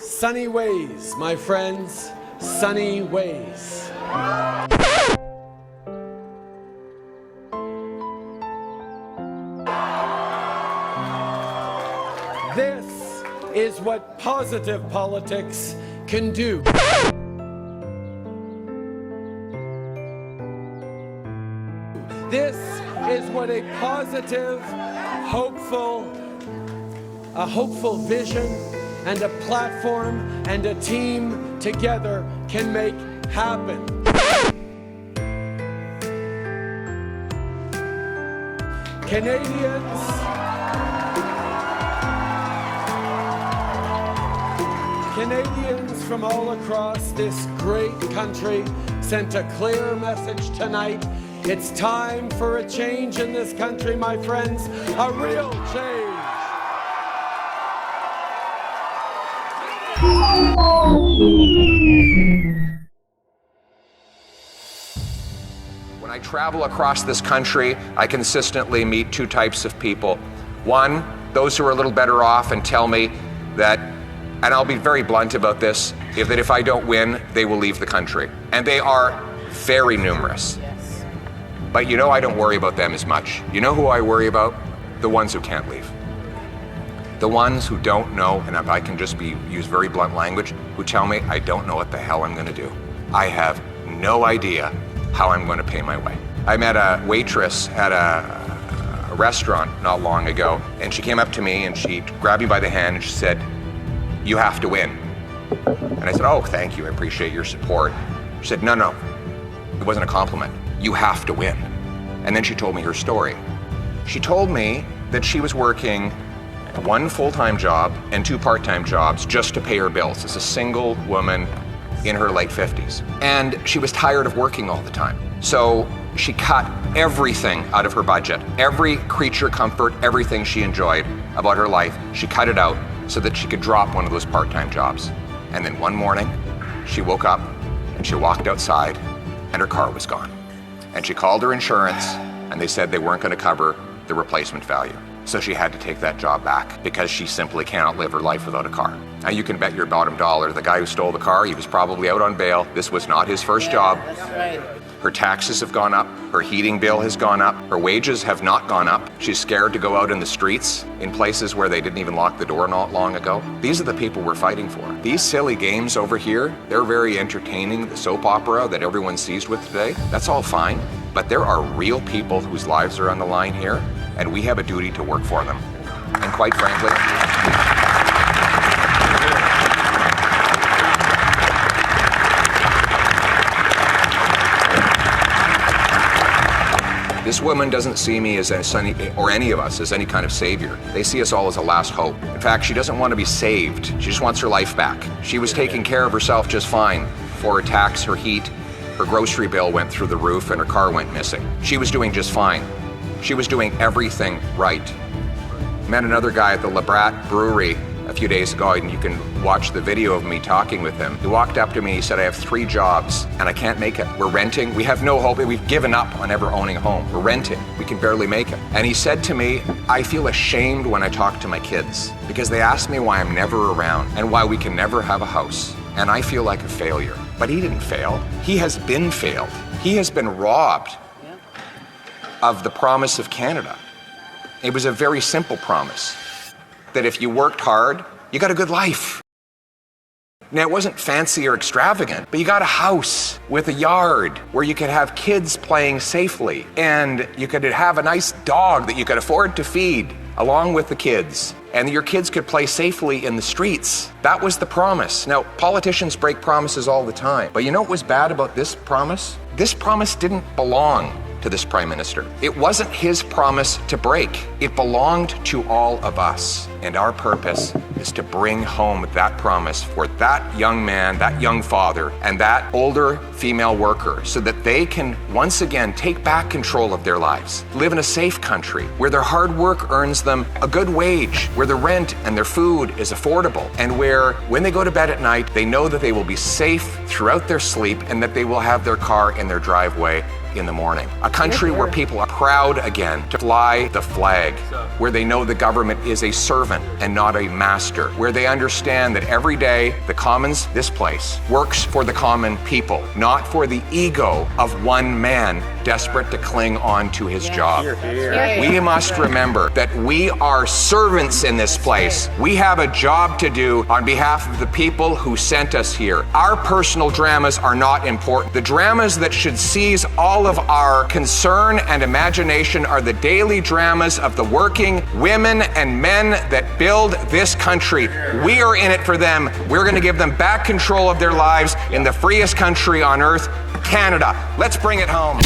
Sunny ways, my friends, sunny ways. This is what positive politics can do. This is what a positive, hopeful vision and a platform and a team together can make happen. Canadians from all across this great country sent a clear message tonight. It's time for a change in this country, my friends, a real change. When I travel across this country, I consistently meet two types of people. One, those who are a little better off and tell me that, and I'll be very blunt about this, that if I don't win, they will leave the country. And they are very numerous. Yes. But you know, I don't worry about them as much. You know who I worry about? The ones who can't leave. The ones who don't know, and I can just use very blunt language, who tell me, I don't know what the hell I'm gonna do. I have no idea how I'm gonna pay my way. I met a waitress at a restaurant not long ago, and she came up to me and she grabbed me by the hand and she said, "You have to win." And I said, "Oh, thank you, I appreciate your support." She said, No, it wasn't a compliment. You have to win. And then she told me her story. She told me that she was working one full-time job and two part-time jobs just to pay her bills as a single woman in her late 50s. And she was tired of working all the time. So she cut everything out of her budget. Every creature comfort, everything she enjoyed about her life, she cut it out so that she could drop one of those part-time jobs. And then one morning, she woke up and she walked outside and her car was gone. And she called her insurance and they said they weren't going to cover the replacement value. So she had to take that job back because she simply cannot live her life without a car. Now you can bet your bottom dollar the guy who stole the car, he was probably out on bail. This was not his first job. That's right. Her taxes have gone up, her heating bill has gone up, her wages have not gone up. She's scared to go out in the streets in places where they didn't even lock the door not long ago. These are the people we're fighting for. These silly games over here, they're very entertaining. The soap opera that everyone's seized with today, that's all fine. But there are real people whose lives are on the line here, and we have a duty to work for them. And quite frankly, this woman doesn't see me as or any of us as any kind of savior. They see us all as a last hope. In fact, she doesn't want to be saved. She just wants her life back. She was taking care of herself just fine before her tax, her heat, her grocery bill went through the roof and her car went missing. She was doing just fine. She was doing everything right. Met another guy at the Labrat Brewery a few days ago, and you can watch the video of me talking with him. He walked up to me, he said, "I have 3 jobs and I can't make it. We're renting. We have no hope. We've given up on ever owning a home. We're renting. We can barely make it." And he said to me, "I feel ashamed when I talk to my kids because they ask me why I'm never around and why we can never have a house. And I feel like a failure." But he didn't fail. He has been failed. He has been robbed of the promise of Canada. It was a very simple promise, that if you worked hard, you got a good life. Now, it wasn't fancy or extravagant, but you got a house with a yard where you could have kids playing safely, and you could have a nice dog that you could afford to feed along with the kids, and your kids could play safely in the streets. That was the promise. Now, politicians break promises all the time, but you know what was bad about this promise? This promise didn't belong to this Prime Minister. It wasn't his promise to break. It belonged to all of us. And our purpose is to bring home that promise for that young man, that young father, and that older female worker so that they can once again take back control of their lives, live in a safe country where their hard work earns them a good wage, where the rent and their food is affordable, and where when they go to bed at night, they know that they will be safe throughout their sleep and that they will have their car in their driveway in the morning. A country where people are proud again to fly the flag, where they know the government is a servant and not a master, where they understand that every day the Commons, this place, works for the common people, not for the ego of one man desperate to cling on to his job. We must remember that we are servants in this place. We have a job to do on behalf of the people who sent us here. Our personal dramas are not important. The dramas that should seize all of our concern and imagination are the daily dramas of the working women and men that build this country. We are in it for them. We're going to give them back control of their lives in the freest country on earth, Canada. Let's bring it home.